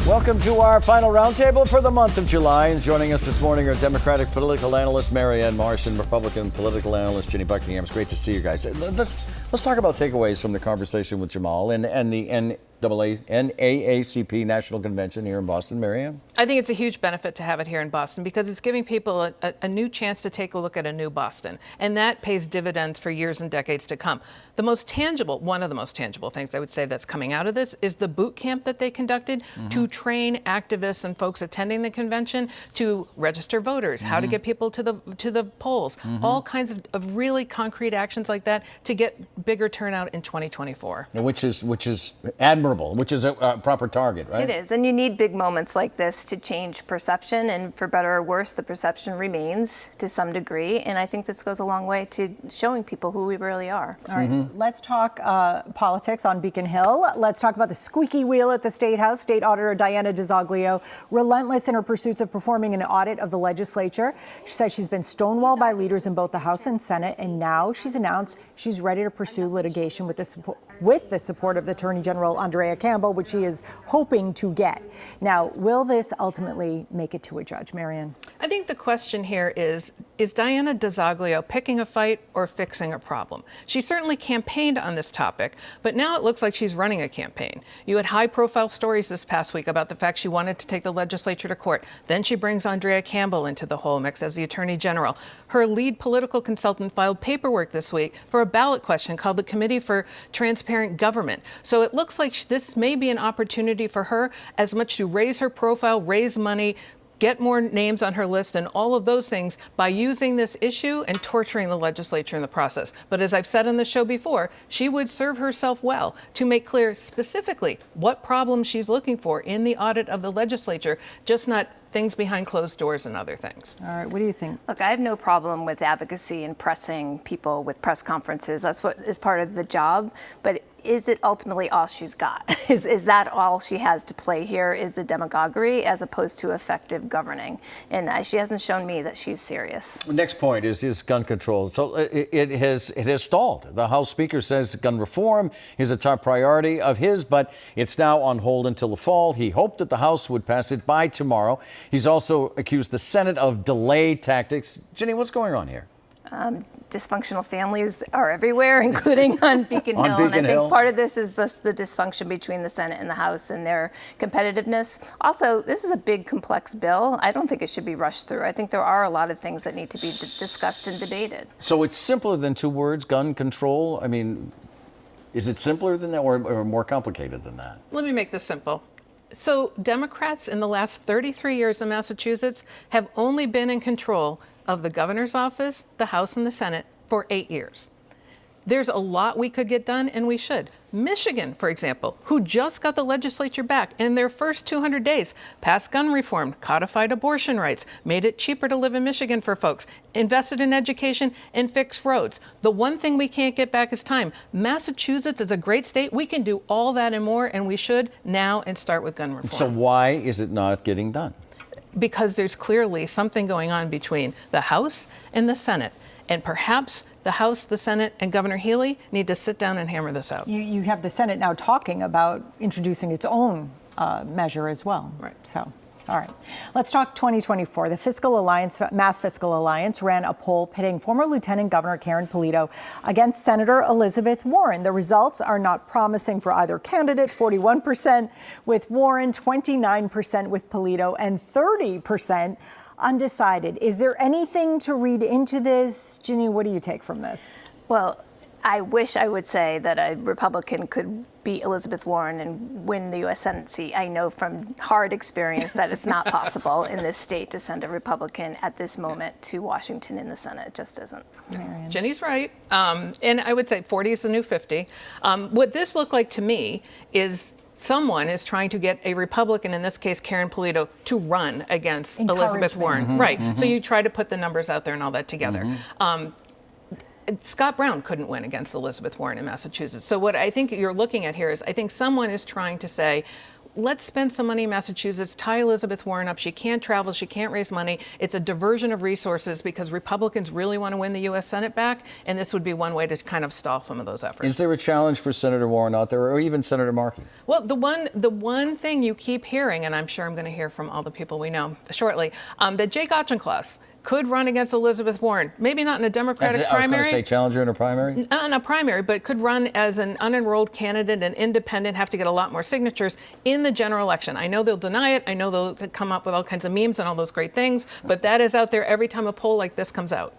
Welcome to our final roundtable for the month of July. And joining us this morning are Democratic political analyst Marianne Marsh and Republican political analyst Ginny Buckingham. It's great to see you guys. Let's talk about takeaways from the conversation with Jamal and the NAACP National Convention here in Boston. Marianne? I think it's a huge benefit to have it here in Boston because it's giving people a new chance to take a look at a new Boston. And that pays dividends for years and decades to come. One of the most tangible things I would say that's coming out of this is the boot camp that they conducted to train activists and folks attending the convention to register voters, how to get people to the polls, all kinds of really concrete actions like that to get bigger turnout in 2024. Which is admirable, which is a proper target, right? It is, and you need big moments like this to change perception, and for better or worse, the perception remains to some degree, and I think this goes a long way to showing people who we really are. All right, let's talk politics on Beacon Hill. Let's talk about the squeaky wheel at the State House. State Auditor Diana DiZoglio, relentless in her pursuits of performing an audit of the legislature. She says she's been stonewalled by leaders in both the House and Senate, and now she's announced she's ready to pursue litigation with the support of the Attorney General Andrea Campbell, which she is hoping to get. Now, will this ultimately make it to a judge, Marianne? I think the question here is Diana DiZoglio picking a fight or fixing a problem? She certainly campaigned on this topic, but now it looks like she's running a campaign. You had high-profile stories this past week about the fact she wanted to take the legislature to court. Then she brings Andrea Campbell into the whole mix as the Attorney General. Her lead political consultant filed paperwork this week for a ballot question called the Committee for Transparent Government. So it looks like this may be an opportunity for her as much to raise her profile, raise money, get more names on her list and all of those things by using this issue and torturing the legislature in the process. But as I've said on the show before, she would serve herself well to make clear specifically what problems she's looking for in the audit of the legislature, just not things behind closed doors and other things. All right, what do you think? Look, I have no problem with advocacy and pressing people with press conferences. That's what is part of the job. But is it ultimately all she's got? Is that all she has to play here is the demagoguery as opposed to effective governing? And she hasn't shown me that she's serious. The next point is gun control. So it has stalled. The House Speaker says gun reform is a top priority of his, but it's now on hold until the fall. He hoped that the House would pass it by tomorrow. He's also accused the Senate of delay tactics. Ginny, what's going on here? Dysfunctional families are everywhere, including on Beacon Hill. And I think part of this is the dysfunction between the Senate and the House and their competitiveness. Also, this is a big, complex bill. I don't think it should be rushed through. I think there are a lot of things that need to be discussed and debated. So it's simpler than two words, gun control? I mean, is it simpler than that or more complicated than that? Let me make this simple. So Democrats in the last 33 years in Massachusetts have only been in control of the governor's office, the House, and the Senate for 8 years. There's a lot we could get done, and we should. Michigan, for example, who just got the legislature back in their first 200 days, passed gun reform, codified abortion rights, made it cheaper to live in Michigan for folks, invested in education, and fixed roads. The one thing we can't get back is time. Massachusetts is a great state. We can do all that and more, and we should now and start with gun reform. So why is it not getting done? Because there's clearly something going on between the House and the Senate. And perhaps the House, the Senate, and Governor Healy need to sit down and hammer this out. You have the Senate now talking about introducing its own measure as well. Right. So, all right. Let's talk 2024. The Fiscal Alliance, Mass Fiscal Alliance, ran a poll pitting former Lieutenant Governor Karen Polito against Senator Elizabeth Warren. The results are not promising for either candidate. 41% with Warren, 29% with Polito, and 30% undecided. Is there anything to read into this? Ginny, what do you take from this? Well, I wish I would say that a Republican could beat Elizabeth Warren and win the U.S. Senate seat. I know from hard experience that it's not possible in this state to send a Republican at this moment to Washington in the Senate. It just isn't. Marianne. Ginny's right. And I would say 40 is the new 50. What this looked like to me is someone is trying to get a Republican, in this case Karen Polito, to run against Elizabeth Warren. Right. So you try to put the numbers out there and all that together. Scott Brown couldn't win against Elizabeth Warren in Massachusetts. So what I think you're looking at here is I think someone is trying to say, let's spend some money in Massachusetts, tie Elizabeth Warren up. She can't travel, she can't raise money. It's a diversion of resources because Republicans really want to win the U.S. Senate back, and this would be one way to kind of stall some of those efforts. Is there a challenge for Senator Warren out there, or even Senator Markey? Well, the one thing you keep hearing, and I'm sure I'm going to hear from all the people we know shortly, that Jake Auchincloss could run against Elizabeth Warren. Maybe not in a Democratic primary. I was going to say challenger in a primary? Not in a primary, but could run as an unenrolled candidate, an independent, have to get a lot more signatures in the general election. I know they'll deny it. I know they'll come up with all kinds of memes and all those great things, but that is out there every time a poll like this comes out.